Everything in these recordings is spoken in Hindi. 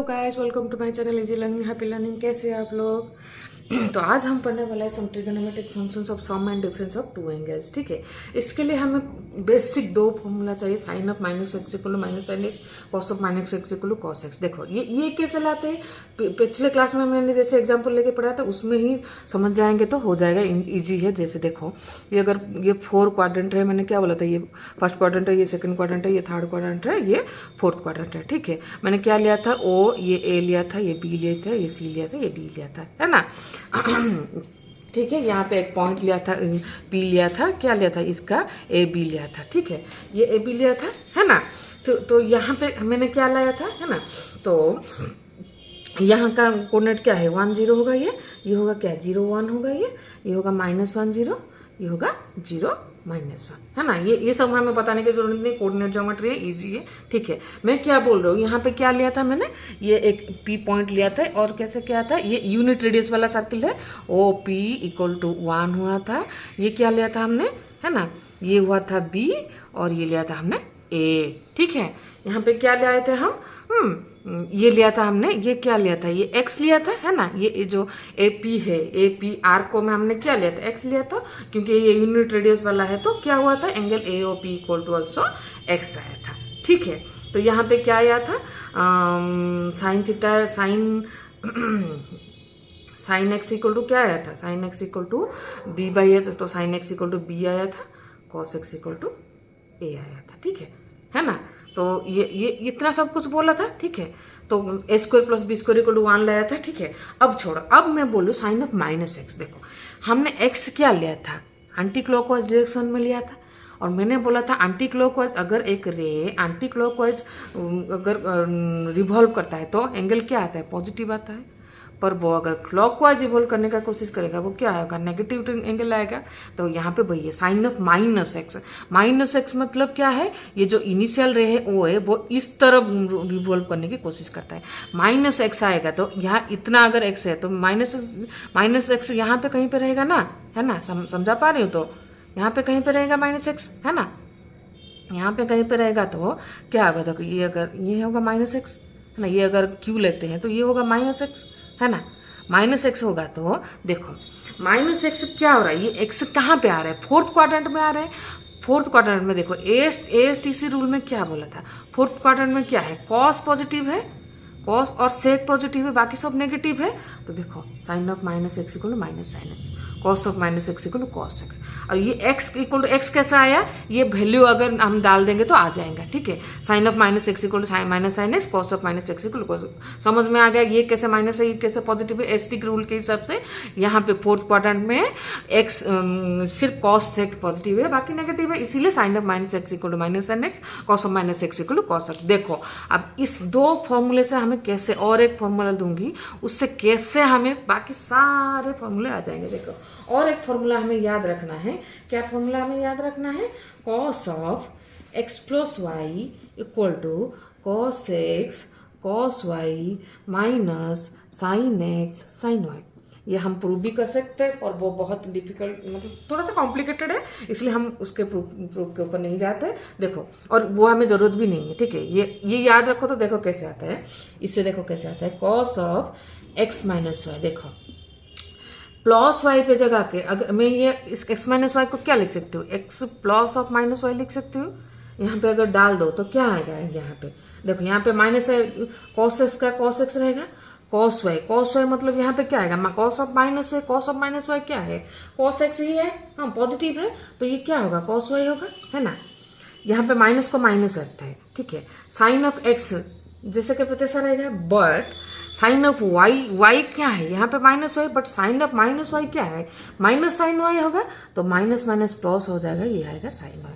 Guys, welcome to my channel Easy Learning happy learning. कैसे हैं आप लोग? तो आज हम पढ़ने वाला है sum trigonometric functions of sum and difference of two angles. ठीक है, इसके लिए हमें बेसिक दो फॉर्मूला चाहिए, sine of minus x equal to minus sine x, cos of minus x equal to cos x. देखो ये कैसे लाते हैं, पिछले क्लास में मैंने जैसे एग्जाम्पल लेके पढ़ा था उसमें ही समझ जाएंगे तो हो जाएगा, ईजी है। जैसे देखो ये अगर ये 4 क्वाड्रेंट है, मैंने क्या बोला था, ये फर्स्ट क्वाड्रेंट है, ये सेकंड क्वाड्रेंट है, ये थर्ड क्वाड्रेंट है, ये फोर्थ क्वाड्रेंट है। ठीक है, मैंने क्या लिया था, ओ ये ए लिया था, ये बी लिया था, ये सी लिया था, ये डी लिया था, है ना। ठीक है, यहाँ पे एक पॉइंट लिया था, पी लिया था, क्या लिया था, इसका ए बी लिया था। ठीक है, ये ए बी लिया था, है ना। तो यहाँ पे मैंने क्या लाया था, है ना। तो यहाँ का कोऑर्डिनेट क्या है, 1 0 होगा, ये होगा क्या, 0 1 होगा, ये होगा -1 0, ये होगा 0 -1, है ना। ये सब हमें बताने की जरूरत नहीं, कोऑर्डिनेट ज्योमेट्री है, इजी है। ठीक है, मैं क्या बोल रहा हूँ, यहाँ पे क्या लिया था मैंने, ये एक पी पॉइंट लिया था, और कैसे क्या था, ये यूनिट रेडियस वाला सर्किल है, ओ पी इक्वल टू 1 हुआ था। ये क्या लिया था हमने, है ना, ये हुआ था बी, और ये लिया था हमने ए। ठीक है, यहाँ पे क्या ले आए थे हम, ये लिया था हमने, ये क्या लिया था, ये एक्स लिया था, है ना। ये जो ए पी है, ए पी आर को में हमने क्या लिया था, एक्स लिया था, क्योंकि ये यूनिट रेडियस वाला है। तो क्या हुआ था, angle A O P equal to also x आया था। ठीक है, तो यहाँ पे क्या आया था, sine theta, sine x equal to क्या आया था, sine x equal to b by h, तो sine x equal to b आया था, cos x equal to a आया था। ठीक है ना। तो ये इतना सब कुछ बोला था। ठीक है, तो a square plus b square equal to 1 लाया था। ठीक है, अब छोड़ो, अब मैं बोलूँ साइन ऑफ माइनस एक्स। देखो हमने एक्स क्या लिया था, एंटी क्लॉकवाइज डायरेक्शन में लिया था, और मैंने बोला था एंटी क्लॉकवाइज अगर एक रे एंटी क्लॉकवाइज अगर रिवॉल्व करता है तो एंगल क्या आता है, पॉजिटिव आता है। पर वो अगर क्लॉकवाइज रिवॉल्व करने का कोशिश करेगा वो क्या आएगा, नेगेटिव एंगल आएगा। तो यहाँ पे भैया साइन ऑफ माइनस एक्स मतलब क्या है, ये जो इनिशियल रे है वो है, वो इस तरफ रिवॉल्व करने की कोशिश करता है, माइनस एक्स आएगा। तो यहाँ इतना अगर एक्स है तो माइनस एक्स यहाँ पे कहीं पे रहेगा ना, है ना। समझा पा रही हो, तो यहाँ पे कहीं पे रहेगा माइनस एक्स, है ना, यहाँ पे कहीं पे रहेगा। तो क्या होगा, देखो ये अगर ये होगा माइनस एक्स, है ना, ये अगर क्यू लेते हैं तो ये होगा माइनस एक्स, है ना। माइनस एक्स होगा तो देखो माइनस एक्स क्या हो रहा है, ये एक्स कहाँ पे आ रहा है, फोर्थ क्वाड्रेंट में आ रहा है। फोर्थ क्वाड्रेंट में देखो एएसटीसी रूल में क्या बोला था, फोर्थ क्वाड्रेंट में क्या है, कॉस पॉजिटिव है, कॉस और सेक पॉजिटिव है, बाकी सब नेगेटिव है। तो देखो sine of minus x equal to minus sine x, cos of minus x equal to cos x. और ये एक्स इक्वल टू एक्स कैसा आया, ये वैल्यू अगर हम डाल देंगे तो आ जाएगा। ठीक है, sine of minus x equal to minus sine x, cos of minus x equal to, समझ में आ गया ये कैसे माइनस है, ये कैसे पॉजिटिव है। एस्टिक रूल के हिसाब से यहाँ पे फोर्थ क्वाड्रेंट में एक्स सिर्फ कॉस सेक पॉजिटिव है, बाकी नेगेटिव है, इसीलिए sine of minus x equal to minus sine x, cos of minus x equal to cos x. देखो अब इस दो फॉर्मूले से हमें कैसे, और एक फॉर्मूला दूंगी उससे कैसे हमें बाकी सारे फॉर्मूले आ जाएंगे। देखो और एक फॉर्मूला हमें याद रखना है, क्या फॉर्मूला हमें याद रखना है, cos of x plus y equal to cos x cos y minus sine x sine y. ये हम प्रूव भी कर सकते हैं, और वो बहुत डिफिकल्ट, मतलब थोड़ा सा कॉम्प्लिकेटेड है, इसलिए हम उसके प्रूफ के ऊपर नहीं जाते। देखो, और वो हमें ज़रूरत भी नहीं है। ठीक है, ये याद रखो। तो देखो कैसे आता है, इससे देखो कैसे आता है, cos of x minus y, देखो प्लस वाई पे जगह के अगर मैं ये इस एक्स माइनस वाई को क्या लिख सकती हूँ, x plus of minus y लिख सकती हूँ। यहाँ पे अगर डाल दो तो क्या आएगा, यहाँ पे देखो यहाँ पे माइनस है, कॉस एक्स का कॉस एक्स रहेगा, कॉस वाई मतलब यहाँ पे क्या आएगा, cos of minus y, cos of minus y क्या है, कॉस एक्स ही है, हाँ पॉजिटिव है, तो ये क्या होगा, कॉस वाई होगा, है ना। यहाँ पे माइनस को माइनस रखते हैं। ठीक है, साइन ऑफ एक्स जैसे कि तैसा रहेगा, बट साइन ऑफ वाई क्या है, यहाँ पे minus y, but sine of minus y क्या है, माइनस साइन वाई होगा, तो माइनस माइनस प्लस हो जाएगा, ये आएगा साइन वाई।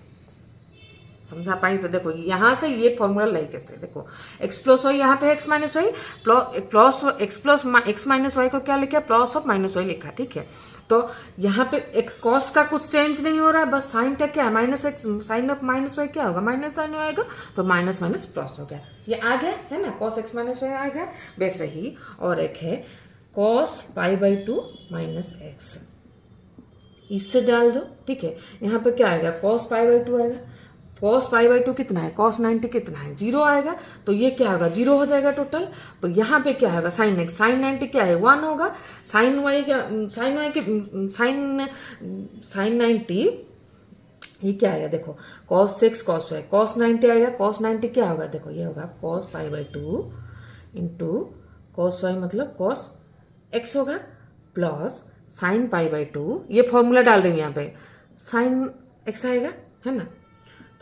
समझा पाई? तो देखो यहाँ से ये फॉर्मूला लाई कैसे, देखो एक्स प्लस वाई, यहाँ पे x minus y, plus x plus x minus y को क्या लिखा, प्लस ऑफ माइनस वाई लिखा। ठीक है, तो यहाँ पे एक्स कॉस का कुछ चेंज नहीं हो रहा है, बस साइन का क्या है, minus x, sine of minus y क्या होगा, माइनस साइन वाई आएगा, तो माइनस माइनस प्लस हो गया, ये आ गया, है ना, कॉस एक्स माइनस वाई आ गया। वैसे ही और एक है cos pi by 2 minus x, इससे डाल दो। ठीक है, यहाँ पे क्या आएगा, कॉस पाई बाई 2 आएगा, कॉस पाई बाई 2 कितना है, कॉस 90 कितना है, 0 आएगा, तो ये क्या होगा, 0 हो जाएगा टोटल। तो यहाँ पे क्या होगा, साइन एक्स, साइन 90 क्या है, 1 होगा, साइन वाई क्या, साइन वाई के साइन 90 ये क्या आएगा, देखो कॉस 6 कॉस वाई, कॉस 90 आएगा, कॉस 90 क्या होगा, देखो ये होगा cos pi by 2 into cos y मतलब कॉस एक्स होगा, प्लस साइन पाई बाई 2, ये फॉर्मूला डाल रही हूँ यहाँ पे, साइन एक्स आएगा, है ना।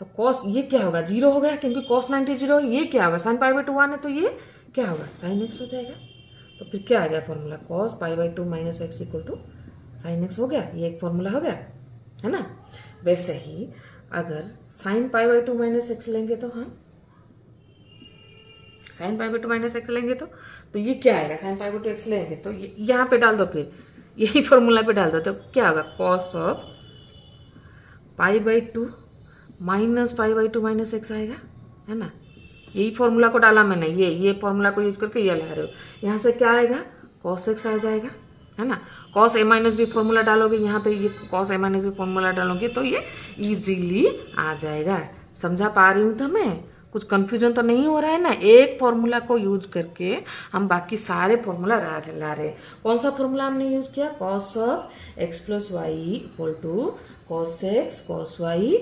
तो कॉस ये क्या होगा, 0 हो गया क्योंकि कॉस 90 0 है, ये क्या होगा, साइन पाई बाई 2 1 है, तो ये क्या होगा, साइन एक्स हो जाएगा। तो फिर क्या आ गया formula, cos pi by 2 minus x equal to sine x हो गया, ये एक फॉर्मूला हो गया, है ना। वैसे ही अगर sign pi by 2 minus x लेंगे तो, हाँ sign pi by 2 minus x लेंगे तो ये क्या आएगा, साइन पाई बाई 2 एक्स लेंगे तो यहाँ पे डाल दो, फिर यही फॉर्मूला पे डाल दो, तो क्या होगा, cos of pi by 2 minus pi by 2 minus x आएगा, है ना। यही फॉर्मूला को डाला मैंने, ये फॉर्मूला को यूज करके ये ला रहे हो, यहाँ से क्या आएगा, कॉस एक्स आ जाएगा, है ना। Cos A minus B formula डालोगे यहाँ पे, ये cos A minus B formula डालोगे तो ये इजीली आ जाएगा। समझा पा रही हूँ तो मैं, कुछ कंफ्यूजन तो नहीं हो रहा है ना। एक फॉर्मूला को यूज करके हम बाकी सारे फॉर्मूला ला रहे हैं। कौन सा फॉर्मूला हमने यूज किया, cos of x plus y equal to cos x cos y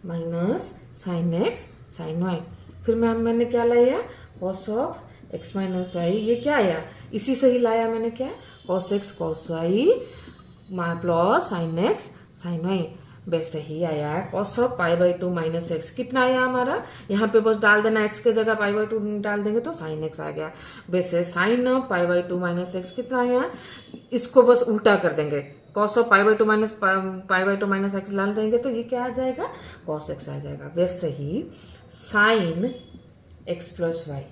minus sine x sine y. फिर मैंने क्या लाया, cos of x minus y, ये क्या आया, इसी से ही लाया मैंने, क्या cos x cos y plus sine x sine y. वैसे ही आया cos of pi by 2 minus x, कितना आया हमारा, यहाँ पे बस डाल देना, एक्स के जगह पाई बाई 2 डाल देंगे तो साइन एक्स आ गया। वैसे sine of pi by 2 minus x कितना आया, इसको बस उल्टा कर देंगे, cos of pi by 2 minus pi by 2 minus x डाल देंगे तो ये क्या आ जाएगा, कॉस एक्स आ जाएगा। वैसे ही sine x plus y,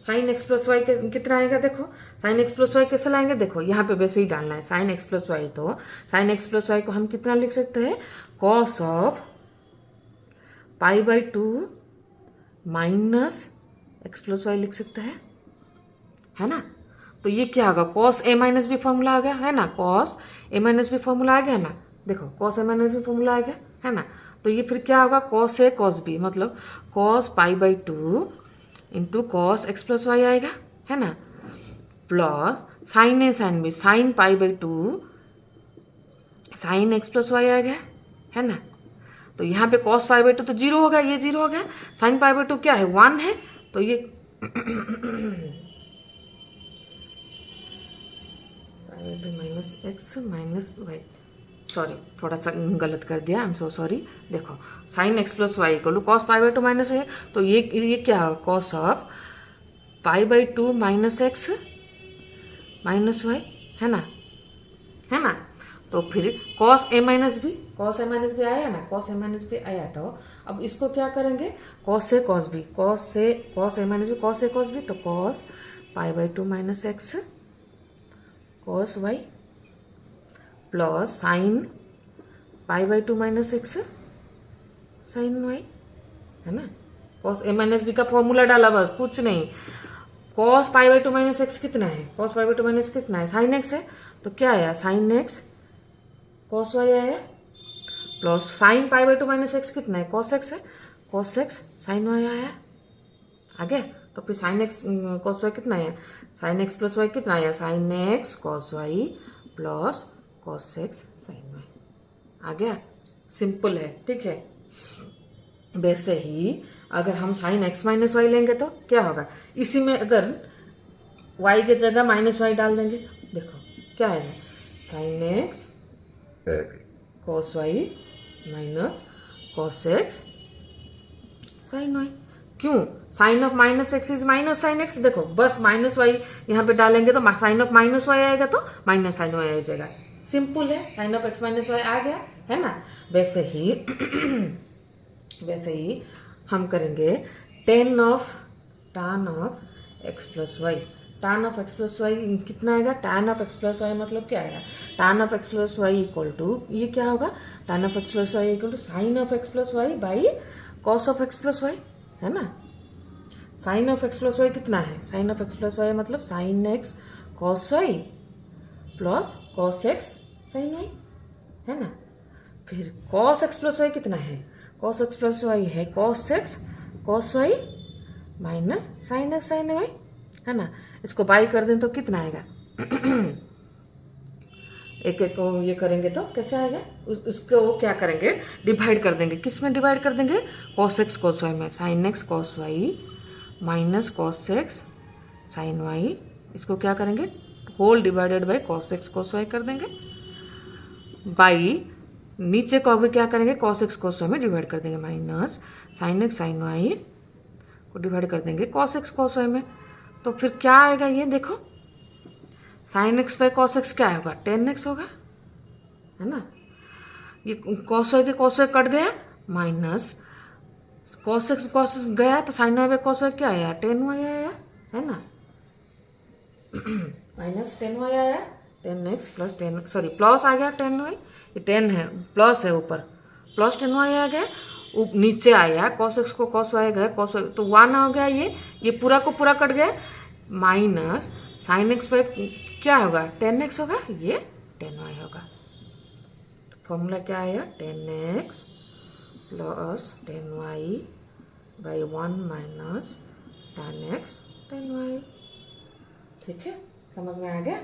sine x plus y कितना आएगा, देखो साइन एक्स प्लस वाई कैसे लाएंगे, देखो यहाँ पे वैसे ही डालना है, साइन एक्स प्लस वाई, तो साइन एक्स प्लस वाई को हम कितना लिख सकते हैं, cos of pi by 2 minus x plus y लिख सकते हैं, है ना। तो ये क्या होगा, cos A minus B formula आ गया, है ना, cos A minus B formula आ गया ना, देखो cos A minus B formula आ गया, है ना। तो ये फिर क्या होगा, कॉस ए कॉस बी मतलब cos pi by 2 into cos x plus y आएगा, है ना, plus sine a sine b, sine pi by 2 sine x plus y आ गया, है ना। तो यहाँ पे कॉस पाई बाई 2 तो 0 हो गया, ये 0 हो गया, साइन पाई बाई 2 क्या है, 1 है, तो ये pi by 2 minus x minus y, sorry थोड़ा सा गलत कर दिया, आई एम सो सॉरी। देखो sine x plus y equal to cos pi by 2 minus है, तो ये क्या है, cos of pi by 2 minus x minus y, है ना, है ना। तो फिर cos A minus B, cos A minus B आया ना, कॉस ए माइनस बी आया, तो अब इसको क्या करेंगे, cos A cos B, cos A minus B, cos A cos B, तो cos pi by 2 minus x cos y plus sine pi by 2 minus x sine y, है ना। कॉस ए माइनस बी का फॉर्मूला डाला, बस कुछ नहीं। Cos pi by 2 minus x कितना है, कॉस पाई बाई 2 माइनस कितना है, साइन एक्स है, तो क्या आया, साइन एक्स कॉस वाई आया, plus sine pi by 2 minus x कितना है, कॉस एक्स है, कॉस एक्स साइन वाई आया, आ गया। तो फिर साइन एक्स कॉस वाई कितना आया, साइन एक्स प्लस वाई कितना आया, sine x cos y plus cos x sine y, आ गया, सिंपल है, ठीक है। वैसे ही अगर हम साइन एक्स माइनस वाई लेंगे तो क्या होगा, इसी में अगर वाई के जगह माइनस वाई डाल देंगे तो देखो क्या आएगा, sine x cos y minus cos x sine y. क्यों, sine of minus x is minus sine x, देखो बस माइनस वाई यहाँ पे डालेंगे तो साइन ऑफ माइनस वाई आएगा तो माइनस साइन वाई आ जाएगा, सिंपल है, sine of x minus y आ गया, है ना। वैसे ही हम करेंगे tan of x plus y, tan of x plus y कितना आएगा, tan of x plus y मतलब क्या आएगा, tan of x plus y equal to, ये क्या होगा, tan of x plus y equal to sine of x plus y by cos of x plus y, है ना। Sine of x plus y कितना है, sine of x plus y मतलब sine x cos y plus cos x sine y, है ना। फिर कॉस एक्स प्लस वाई कितना है, कॉस एक्स प्लस वाई है cos x cos y minus sine x sine y, है ना। इसको बाई कर दें तो कितना आएगा एक एक को ये करेंगे तो कैसे आएगा, उसको वो क्या करेंगे, डिवाइड कर देंगे। किस में डिवाइड कर देंगे, कॉस एक्स कॉस वाई में, sine x cos y minus cos x sine y, इसको क्या करेंगे, whole divided by cos x cos y कर देंगे, बाई नीचे को भी क्या करेंगे, कॉस एक्स कॉस वाई में डिवाइड कर देंगे, minus sine x sine y को डिवाइड कर देंगे कॉस एक्स कॉस वाई में। तो फिर क्या आएगा, ये देखो sine x by cos x क्या होगा, टेन एक्स होगा, है ना। ये कॉस वाई के कॉस वाई कट गया, माइनस कॉस एक्स गया तो sine y by cos y क्या आया, टेन वाई आया, है ना। माइनस टेन वाई आया, tan x plus tan, sorry plus आ गया टेन वाई, ये टेन है प्लस है ऊपर, प्लस टेन वाई आ गया, नीचे आया कॉस एक्स को कॉस वाई गया कॉस वाई तो वन हो गया, ये पूरा को पूरा कट गया, माइनस साइन एक्स बाई क्या होगा, टेन एक्स होगा, ये टेन वाई होगा। तो फॉर्मूला क्या आया, tan x plus tan y by one minus tan x tan y. ठीक है, समझ में आ गया।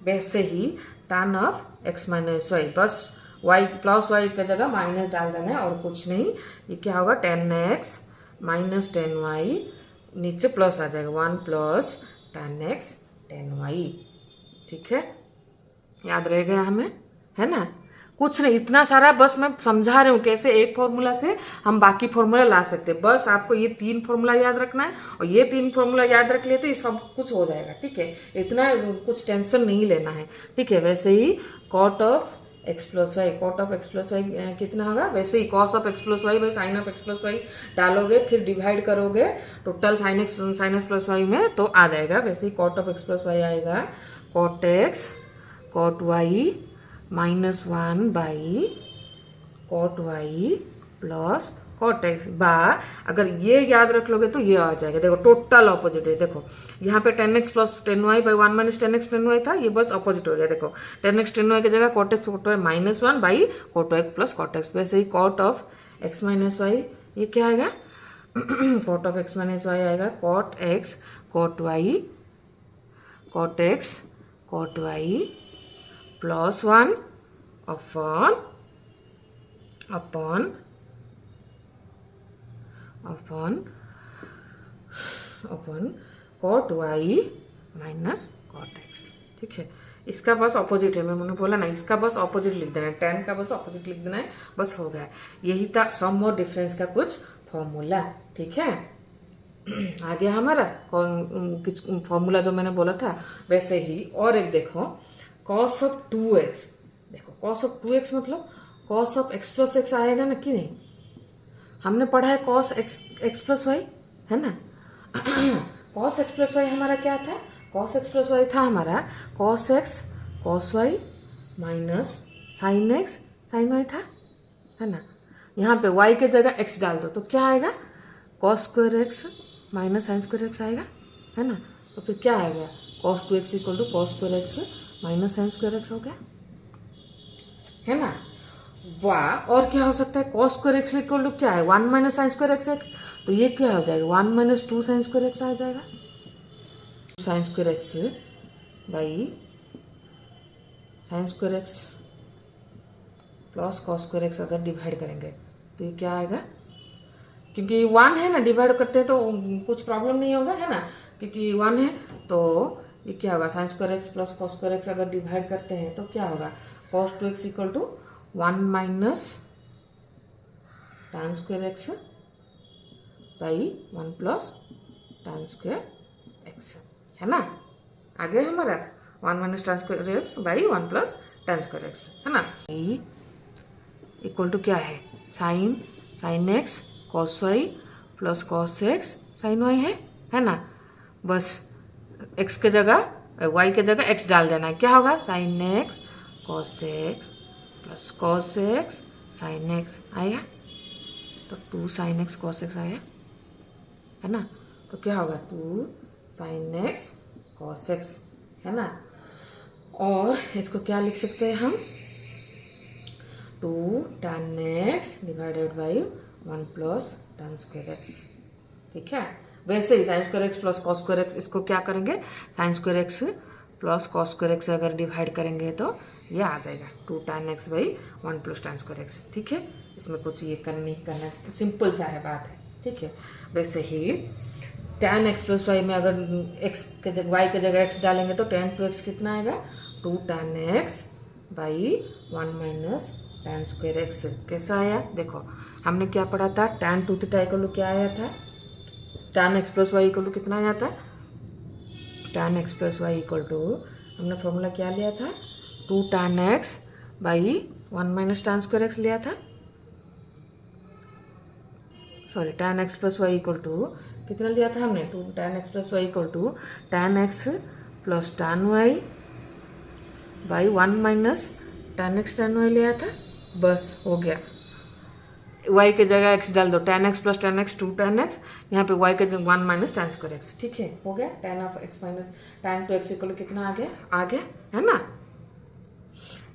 वैसे ही tan of x minus y, बस वाई प्लस वाई की जगह माइनस डाल देना है और कुछ नहीं। ये क्या होगा, tan x minus tan y, नीचे प्लस आ जाएगा, one plus tan x tan y. ठीक है, याद रह गया हमें, है ना। कुछ नहीं, इतना सारा बस मैं समझा रही हूँ कैसे एक फॉर्मूला से हम बाकी फॉर्मूला ला सकते हैं। बस आपको ये तीन फॉर्मूला याद रखना है और ये तीन फॉर्मूला याद रख लिए तो ये सब कुछ हो जाएगा। ठीक है, इतना कुछ टेंशन नहीं लेना है। ठीक है, वैसे ही cot of x plus y, cot of x plus y कितना होगा, वैसे ही cos of x plus y by sine of x plus y डालोगे, फिर डिवाइड करोगे total sine x plus y में तो आ जाएगा। वैसे ही cot of x plus y आएगा cot x cot y minus one by cot y plus cot x, बा अगर ये याद रख लोगे तो ये आ जाएगा। देखो टोटल ऑपोजिट है, देखो यहाँ पे tan x plus tan y by one minus tan x tan y था, ये बस ऑपोजिट हो गया। देखो टेन एक्स टेन वाई की जगह cot x cot y minus one by cot x plus cot x. वैसे ही cot of x minus y ये क्या आएगा cot of x minus y आएगा cot x cot y cot x cot y plus one upon upon upon upon cot y minus cot x. ठीक है, इसका बस ऑपोजिट है, मैंने बोला ना, इसका बस ऑपोजिट लिख देना है, टेन का बस ऑपोजिट लिख देना है, बस हो गया। यही था सम और डिफरेंस का कुछ फॉर्मूला। ठीक है, आ गया हमारा कुछ फॉर्मूला जो मैंने बोला था। वैसे ही और एक देखो, कॉस ऑफ 2x, देखो कॉस ऑफ 2x मतलब cos of x plus x आएगा ना कि नहीं, हमने पढ़ा है कॉस एक्स प्लस वाई, है ना। कॉस एक्स प्लस वाई हमारा क्या था, कॉस एक्स प्लस वाई था हमारा cos x cos y minus sine x sine y था, है ना। यहाँ पे y के जगह x डाल दो तो क्या आएगा, cos square x minus sine square x आएगा, है ना। तो फिर क्या आ गया, cos 2x equal to cos square x minus sine square x हो गया, है ना। वाह, और क्या हो सकता है, cos square x equal to क्या है, one minus sine square x है, तो ये क्या हो जाएगा, one minus two sine square x आ जाएगा। Sine square x by sine square x plus cos square x अगर डिवाइड करेंगे तो ये क्या आएगा, क्योंकि वन है ना, डिवाइड करते हैं तो कुछ प्रॉब्लम नहीं होगा, है ना, क्योंकि वन है। तो ये क्या होगा, sine square x plus cos square x अगर डिवाइड करते हैं तो क्या होगा, cos 2x equal to one minus tan square x by one plus tan square x, है ना। आगे हमारा one minus tan square x by one plus tan square x, है ना। इक्वल टू क्या है, sine x cos y plus cos x sine y है ना। बस x के जगह y के जगह x डाल देना है, क्या होगा, sine x cos x plus cos x sine x आया, तो two sine x cos x आया, है ना। तो क्या होगा, two sine x cos x, है ना। और इसको क्या लिख सकते हैं हम, 2 tan x divided by 1 plus tan square x. ठीक है, वैसे ही sine square x plus cos square x, इसको क्या करेंगे, sine square x plus cos square x अगर डिवाइड करेंगे तो ये आ जाएगा 2 tan x by 1 plus tan square x. ठीक है, इसमें कुछ ये नहीं करना, सिंपल सा है बात है। ठीक है, वैसे ही tan x प्लस वाई में अगर x के जगह y के जगह x डालेंगे तो tan 2x कितना आएगा, 2 tan x by 1 minus tan square x. कैसा आया देखो, हमने क्या पढ़ा था, tan 2 थीटा इक्वल टू क्या आया था, tan x plus y equal to कितना आया था, tan x plus y equal to हमने फॉर्मूला क्या लिया था, 2 tan x by 1 minus tan square x लिया था। Sorry, tan x plus y equal to कितना लिया था हमने, 2 tan x plus y equal to tan x प्लस tan y by 1 minus tan x tan y लिया था। बस हो गया, y के जगह x डाल दो, tan x प्लस tan x 2 tan x, यहाँ पे y के जगह 1 माइनस tan स्क्वायर x। ठीक है, हो गया, tan of x minus tan 2x equal कितना आ गया है ना।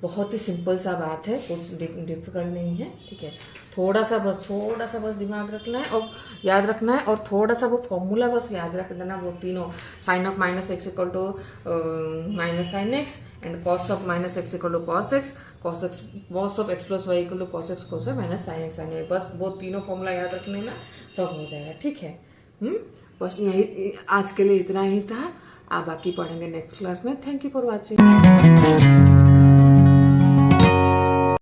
बहुत ही सिंपल सा बात है, कुछ डिफिकल्ट नहीं है। ठीक है, थोड़ा सा बस दिमाग रखना है और याद रखना है, और थोड़ा सा वो फॉर्मूला बस याद रख देना, वो तीनों, sine of minus x equal to minus sine x and cos of minus x equal to cos x, cos of x plus y equal to cos x cos y minus sine x sine y. बस वो तीनों फॉर्मूला याद रखने ना, सब हो जाएगा। ठीक है, बस यही आज के लिए इतना ही था, आप बाकी पढ़ेंगे नेक्स्ट क्लास में। Thank you for watching.